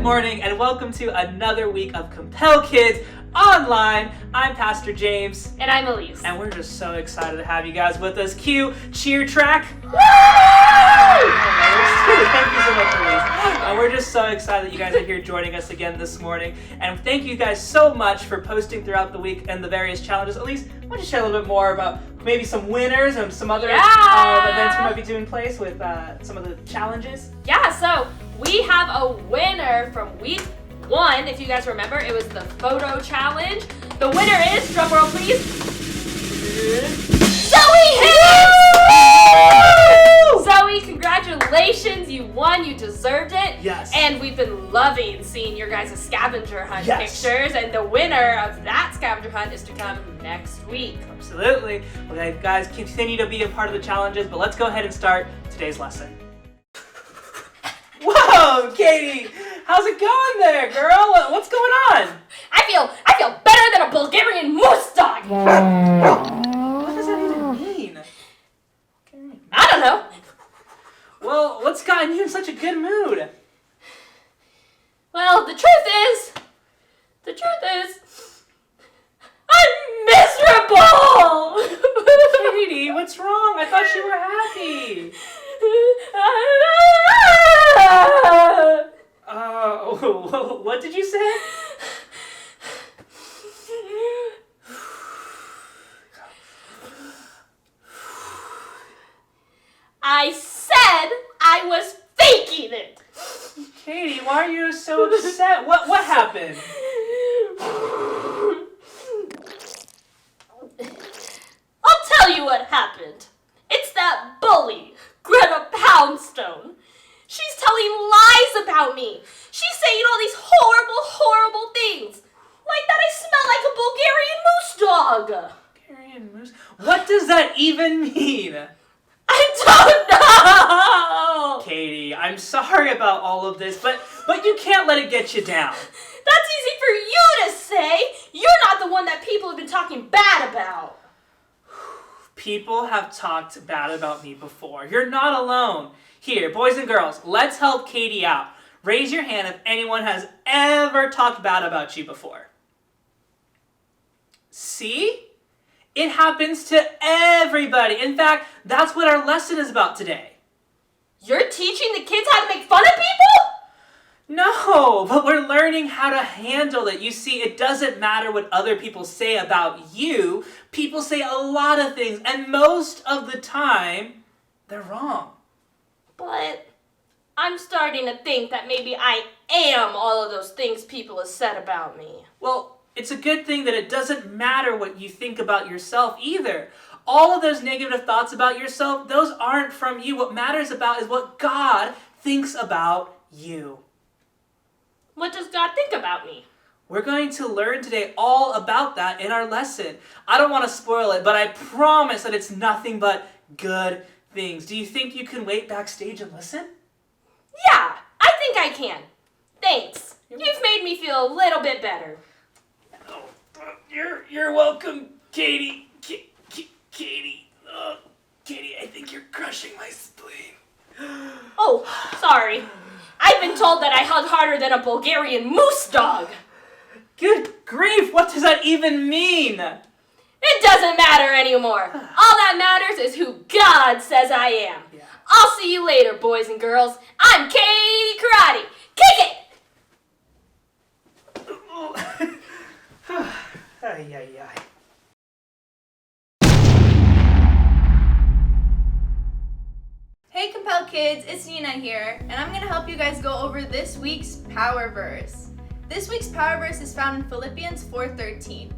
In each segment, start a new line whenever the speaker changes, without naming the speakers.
morning and welcome to another week of Compel Kids Online. I'm Pastor James.
And I'm Alysse.
And we're just so excited to have you guys with us. Cue cheer track. Woo! Thank you so much, Alysse. We're just so excited that you guys are here joining us again this morning. And thank you guys so much for posting throughout the week and the various challenges. Alysse, why don't you share a little bit more about maybe some winners and some other events we might be doing place with some of the challenges?
Yeah, so we have a winner from week 1. If you guys remember, it was the photo challenge. The winner is, drumroll please, Zoe Hicks! Zoe, congratulations, you won, you deserved it.
Yes.
And we've been loving seeing your guys' scavenger hunt pictures, and the winner of that scavenger hunt is to come next week.
Absolutely. Okay, guys, continue to be a part of the challenges, but let's go ahead and start today's lesson. Whoa, Katie! How's it going there, girl? What's going on?
I feel better than a Bulgarian moose dog!
What does that even mean?
I don't know.
Well, what's gotten you in such a good mood?
Well, the truth is, I'm miserable!
Katie, what's wrong? I thought you were happy. What did you say?
I said I was faking it.
Katie, why are you so upset? What happened?
I'll tell you what happened. It's that bully, Greta Poundstone. She's telling lies about me. She's saying all these horrible things. Like that I smell like a Bulgarian moose dog.
Bulgarian moose? What does that even mean?
I don't know!
Katie, I'm sorry about all of this, but you can't let it get you down.
That's easy for you to say. You're not the one that people have been talking bad about.
People have talked bad about me before. You're not alone. Here, boys and girls, let's help Katie out. Raise your hand if anyone has ever talked bad about you before. See? It happens to everybody. In fact, that's what our lesson is about today.
You're teaching the kids how to make fun of people?
No, but we're learning how to handle it. You see, it doesn't matter what other people say about you. People say a lot of things, and most of the time, they're wrong.
But I'm starting to think that maybe I am all of those things people have said about me.
Well, it's a good thing that it doesn't matter what you think about yourself either. All of those negative thoughts about yourself, those aren't from you. What matters about is what God thinks about you.
What does God think about me?
We're going to learn today all about that in our lesson. I don't want to spoil it, but I promise that it's nothing but good things. Do you think you can wait backstage and listen?
Yeah, I think I can. Thanks. You've made me feel a little bit better.
Oh, you're welcome, Katie. Katie. Katie, I think you're crushing my spleen.
Oh, sorry. I've been told that I hug harder than a Bulgarian moose dog.
Good grief, what does that even mean?
It doesn't matter anymore. All that matters is who God says I am. Yeah. I'll see you later, boys and girls. I'm Katie Karate. Kick it!
Ay, ay, ay.
Hey Compel Kids, it's Nina here, and I'm going to help you guys go over this week's power verse. This week's power verse is found in Philippians 4:13.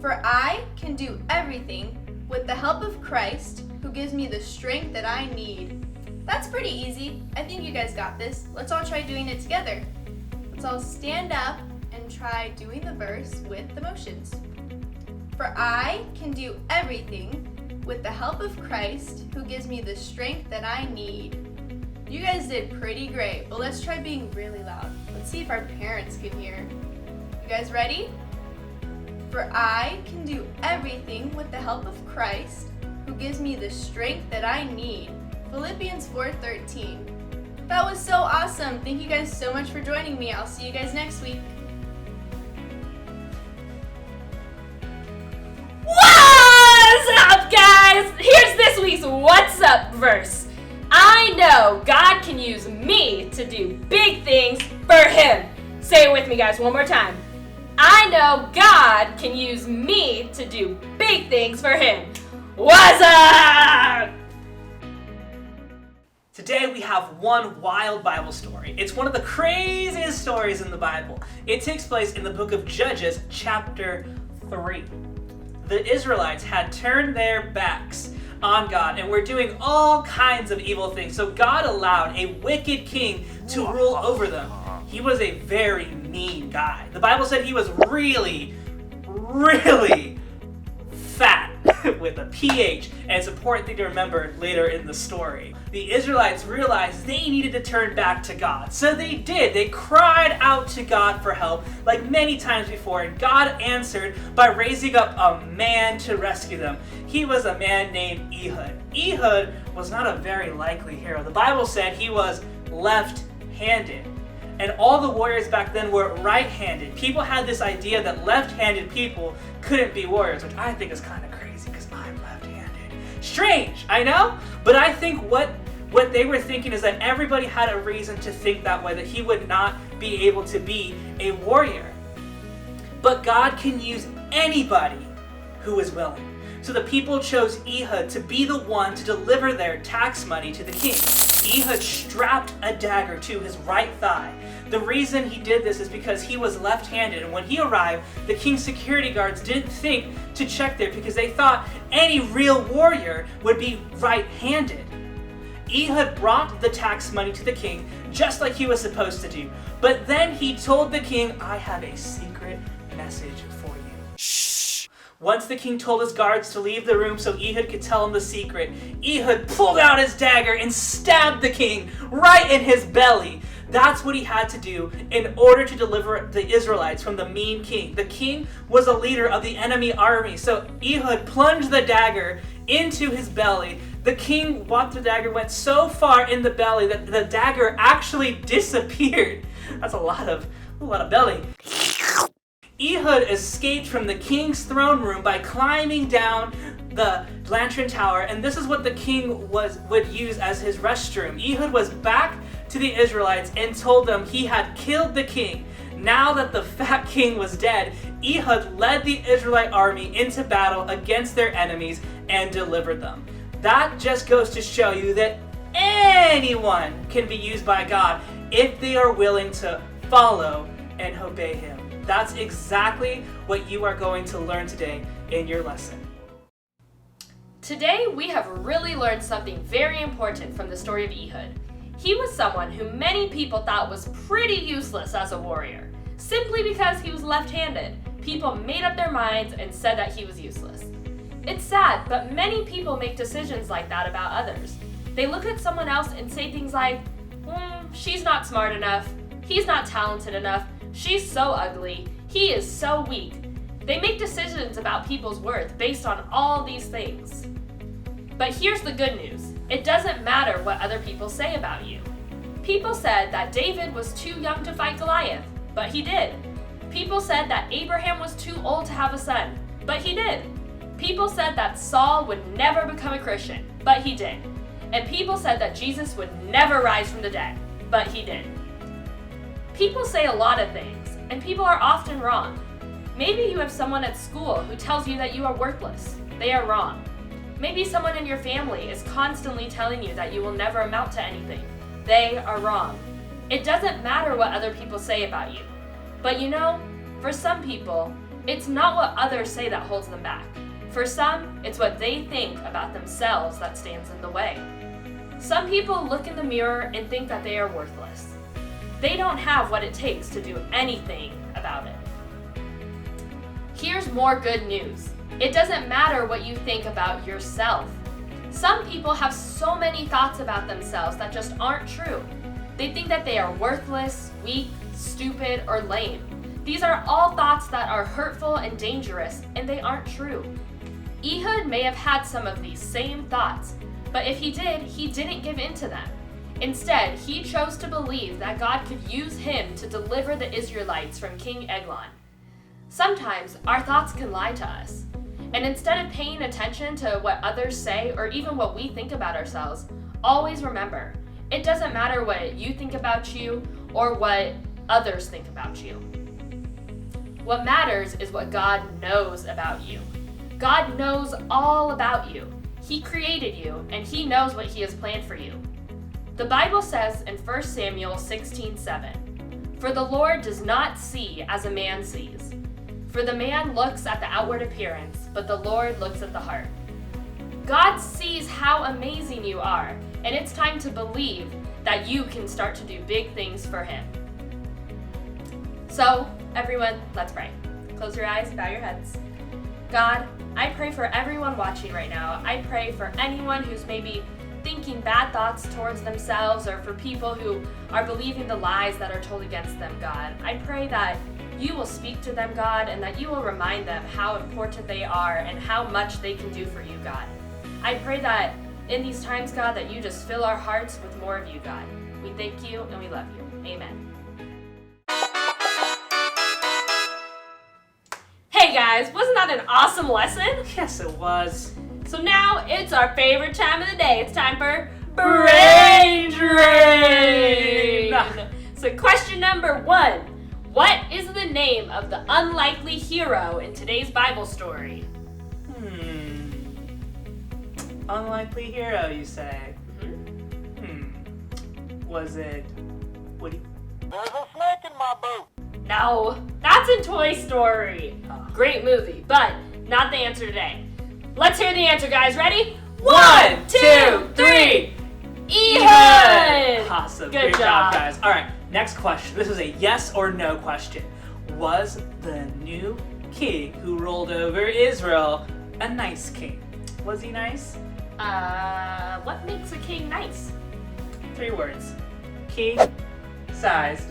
For I can do everything with the help of Christ who gives me the strength that I need. That's pretty easy. I think you guys got this. Let's all try doing it together. Let's all stand up and try doing the verse with the motions. For I can do everything with the help of Christ who gives me the strength that I need. You guys did pretty great, but let's try being really loud. Let's see if our parents can hear. You guys ready? For I can do everything with the help of Christ who gives me the strength that I need. Philippians 4:13. That was so awesome. Thank you guys so much for joining me. I'll see you guys next week.
What's up, guys? Here's this week's What's Up verse. I know God can use me to do big things for Him. Say it with me, guys, one more time. I know God can use me to do big things for Him. What's up?
Today we have one wild Bible story. It's one of the craziest stories in the Bible. It takes place in the book of Judges, chapter 3. The Israelites had turned their backs on God and were doing all kinds of evil things. So God allowed a wicked king to rule over them. He was a very mean guy. The Bible said he was really fat with a PH, and it's an important thing to remember later in the story. The Israelites realized they needed to turn back to God. So they did. They cried out to God for help like many times before, and God answered by raising up a man to rescue them. He was a man named Ehud. Ehud was not a very likely hero. The Bible said he was left-handed. And all the warriors back then were right-handed. People had this idea that left-handed people couldn't be warriors, which I think is kind of crazy because I'm left-handed. Strange, I know? But I think what they were thinking is that everybody had a reason to think that way, that he would not be able to be a warrior. But God can use anybody who is willing. So the people chose Ehud to be the one to deliver their tax money to the king. Ehud strapped a dagger to his right thigh. The reason he did this is because he was left-handed, and when he arrived, the king's security guards didn't think to check there because they thought any real warrior would be right-handed. Ehud brought the tax money to the king just like he was supposed to do. But then he told the king, "I have a secret message for you." Shh. Once the king told his guards to leave the room so Ehud could tell him the secret, Ehud pulled out his dagger and stabbed the king right in his belly. That's what he had to do in order to deliver the Israelites from the mean king. The king was a leader of the enemy army, so Ehud plunged the dagger into his belly. The king watched the dagger went so far in the belly that the dagger actually disappeared. That's a lot of belly. Ehud escaped from the king's throne room by climbing down the lantern tower, and this is what the king would use as his restroom. Ehud was back to the Israelites and told them he had killed the king. Now that the fat king was dead, Ehud led the Israelite army into battle against their enemies and delivered them. That just goes to show you that anyone can be used by God if they are willing to follow and obey Him. That's exactly what you are going to learn today in your lesson.
Today we have really learned something very important from the story of Ehud. He was someone who many people thought was pretty useless as a warrior. Simply because he was left-handed, people made up their minds and said that he was useless. It's sad, but many people make decisions like that about others. They look at someone else and say things like, she's not smart enough, he's not talented enough, she's so ugly, he is so weak. They make decisions about people's worth based on all these things. But here's the good news. It doesn't matter what other people say about you. People said that David was too young to fight Goliath, but he did. People said that Abraham was too old to have a son, but he did. People said that Saul would never become a Christian, but he did. And people said that Jesus would never rise from the dead, but he did. People say a lot of things, and people are often wrong. Maybe you have someone at school who tells you that you are worthless. They are wrong. Maybe someone in your family is constantly telling you that you will never amount to anything. They are wrong. It doesn't matter what other people say about you. But you know, for some people, it's not what others say that holds them back. For some, it's what they think about themselves that stands in the way. Some people look in the mirror and think that they are worthless. They don't have what it takes to do anything about it. Here's more good news. It doesn't matter what you think about yourself. Some people have so many thoughts about themselves that just aren't true. They think that they are worthless, weak, stupid, or lame. These are all thoughts that are hurtful and dangerous, and they aren't true. Ehud may have had some of these same thoughts, but if he did, he didn't give in to them. Instead, he chose to believe that God could use him to deliver the Israelites from King Eglon. Sometimes our thoughts can lie to us, and instead of paying attention to what others say or even what we think about ourselves, always remember, it doesn't matter what you think about you or what others think about you. What matters is what God knows about you. God knows all about you. He created you, and he knows what he has planned for you. The Bible says in 1 Samuel 16:7, "For the Lord does not see as a man sees. For the man looks at the outward appearance, but the Lord looks at the heart." God sees how amazing you are, and it's time to believe that you can start to do big things for him. So, everyone, let's pray. Close your eyes, bow your heads. God, I pray for everyone watching right now. I pray for anyone who's maybe thinking bad thoughts towards themselves or for people who are believing the lies that are told against them, God. I pray that you will speak to them, God, and that you will remind them how important they are and how much they can do for you, God. I pray that in these times, God, that you just fill our hearts with more of you, God. We thank you and we love you. Amen. Hey guys, wasn't that an awesome lesson?
Yes, it was.
So now it's our favorite time of the day. It's time for Brain Drain. So question number 1. What is the name of the unlikely hero in today's Bible story?
Unlikely hero, you say? Was it Woody?
There's a snake in my boot.
No, that's in Toy Story. Great movie, but not the answer today. Let's hear the answer, guys. Ready? 1, 2, 3. Ehud!
Awesome.
Good
Great
job.
guys. All right, next question. This is a yes or no question. Was the new king who ruled over Israel a nice king? Was he nice?
What makes a king nice?
3 words. King, size,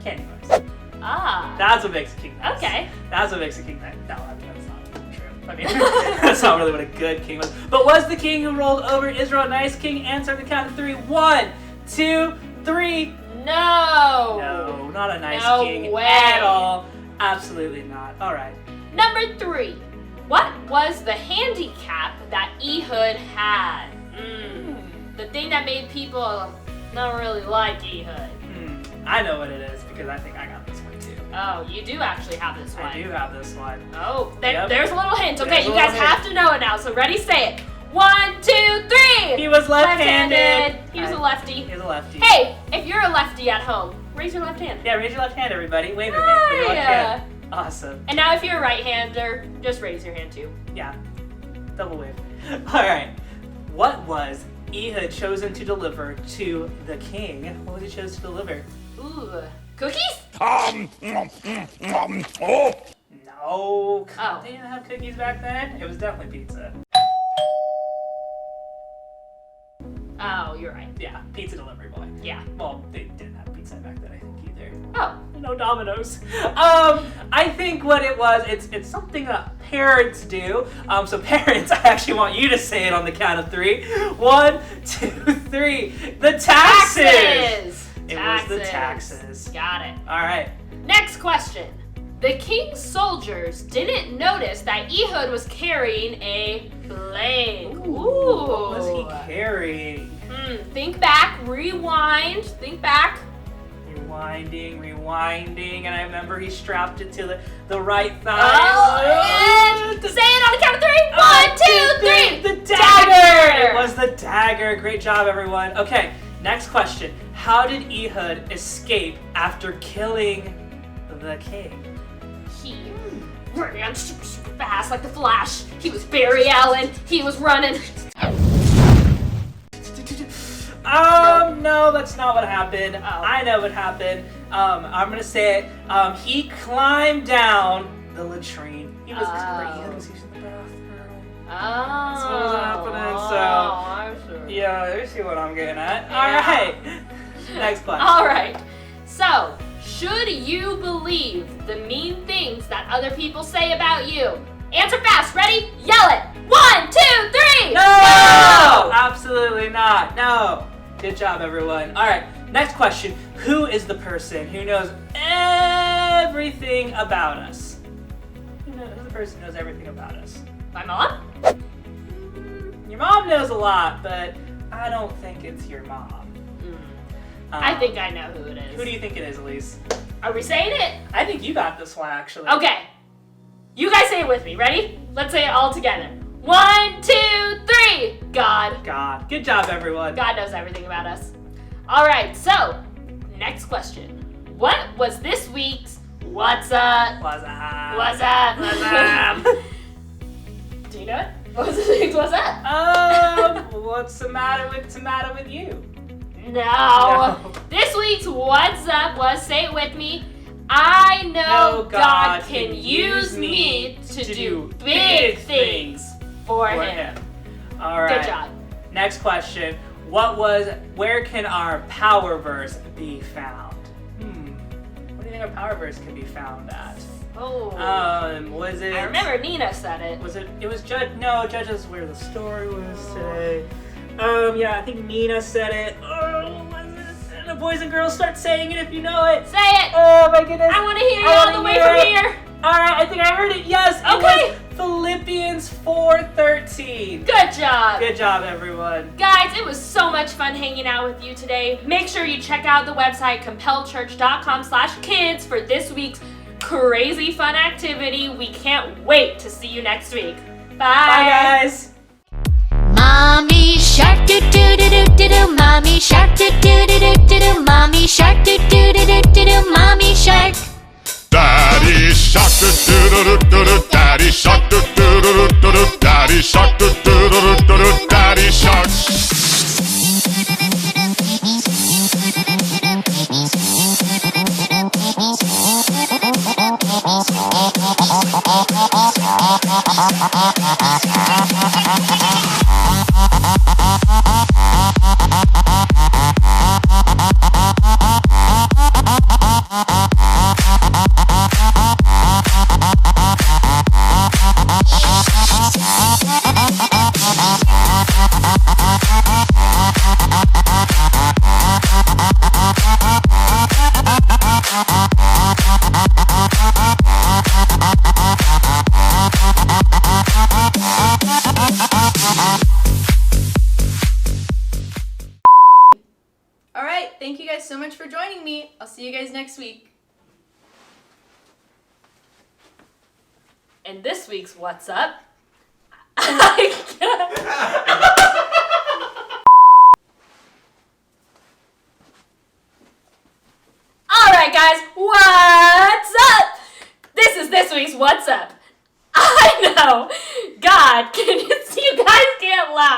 candy bars.
Ah.
That's what makes a king nice.
Okay.
That's what makes a king nice. No, that's not true. I mean, that's not really what a good king was. But was the king who ruled over Israel a nice king? Answer on the count of 3. 1, 2, 3.
No.
No, not a nice
No
king
way.
at all. Absolutely not. All right.
Number 3. What was the handicap that Ehud had? The thing that made people not really like Ehud.
I know what it is because I think I got this one too.
Oh, you do actually have this one.
I do have this one.
Oh,
Yep.
there's a little hint. Okay,
There's a
you
little
guys
hint.
have to know it now. So ready, say it. 1, 2, 3.
He was left-handed.
He was a
He
lefty.
was a lefty.
Hey, if you're a lefty at home, raise your left hand.
Yeah, raise your left hand, everybody. Wave at me with your left hand. Awesome.
And now if you're a right-hander, just raise your hand too.
Yeah. Double wave. All right. What was Ehud chosen to deliver to the king? What was he chosen to deliver?
Ooh, cookies?
Oh.
No.
Oh.
They didn't have cookies back then. It was definitely pizza.
Oh, you're right.
Yeah, pizza delivery boy.
Yeah.
Well, they didn't have pizza back then, I think, either.
Oh.
No Domino's. I think what it was, it's something that parents do. So parents, I actually want you to say it on the count of 3. 1, 2, 3. The taxes. It was the taxes.
Got it.
All right.
Next question. The king's soldiers didn't notice that Ehud was carrying a blank. Ooh.
What was he carrying?
Think back, rewind, think back.
Rewinding, and I remember he strapped it to the right thigh.
Oh, and say it on the count of 3. 1, 2, 3.
The dagger! It was the dagger. Great job, everyone. Okay, next question. How did Ehud escape after killing the king?
He ran super, super fast like the Flash. He was Barry Allen. He was running.
No, that's not what happened.
Oh.
I know what happened. I'm gonna say it. He climbed down the latrine. He was using the bathroom.
Oh.
That's what was happening, so-
I'm sure.
Yeah, you see what I'm getting at.
Yeah.
All right. Next question.
All right. So, should you believe the mean things that other people say about you? Answer fast. Ready? Yell it. 1, 2, 3.
No! Absolutely not. No. Good job, everyone. All right, next question. Who is the person who knows everything about us? Who's the person who knows everything about us?
My mom?
Your mom knows a lot, but I don't think it's your mom.
I think I know who it is.
Who do you think it is, Alysse?
Are we saying it?
I think you got this one, actually.
Okay. You guys say it with me. Ready? Let's say it all together. 1, 2, 3. God.
God. Good job, everyone.
God knows everything about us. All right, so next question. What was this week's What's Up?
What's up?
What's up?
What's up?
Do you know it? What was this week's What's Up?
What's the matter with you?
No. This week's What's Up was, say it with me, I know God can use me to do big things for him.
All right.
Good job.
Next question. Where can our power verse be found? Where do you think our power verse can be found at?
Oh.
Was it?
I remember Nina said it.
It was Judge. No, Judge is where the story was today. Yeah, I think Nina said it. Oh, was it? And the boys and girls start saying it if you know it.
Say it.
Oh my goodness.
I want to hear you all the way from here.
All right, I think I heard it. Yes.
Okay.
It was Philippians 4:13.
Good job.
Good job, everyone.
Guys, it was so much fun hanging out with you today. Make sure you check out the website compelchurch.com/kids for this week's crazy fun activity. We can't wait to see you next week. Bye.
Bye, guys.
Mommy shark do do do do do do. Mommy shark do do do do do do. Mommy shark do do do do do do. Mommy shark.
Daddy shark do do do do do. Daddy shark do do do do do. Daddy shark do do do do do. Daddy shark.
Alright, thank you guys so much for joining me. I'll see you guys next week.
And this week's What's Up? Alright guys, what's up? This is this week's What's Up. I know, God, you guys can't laugh.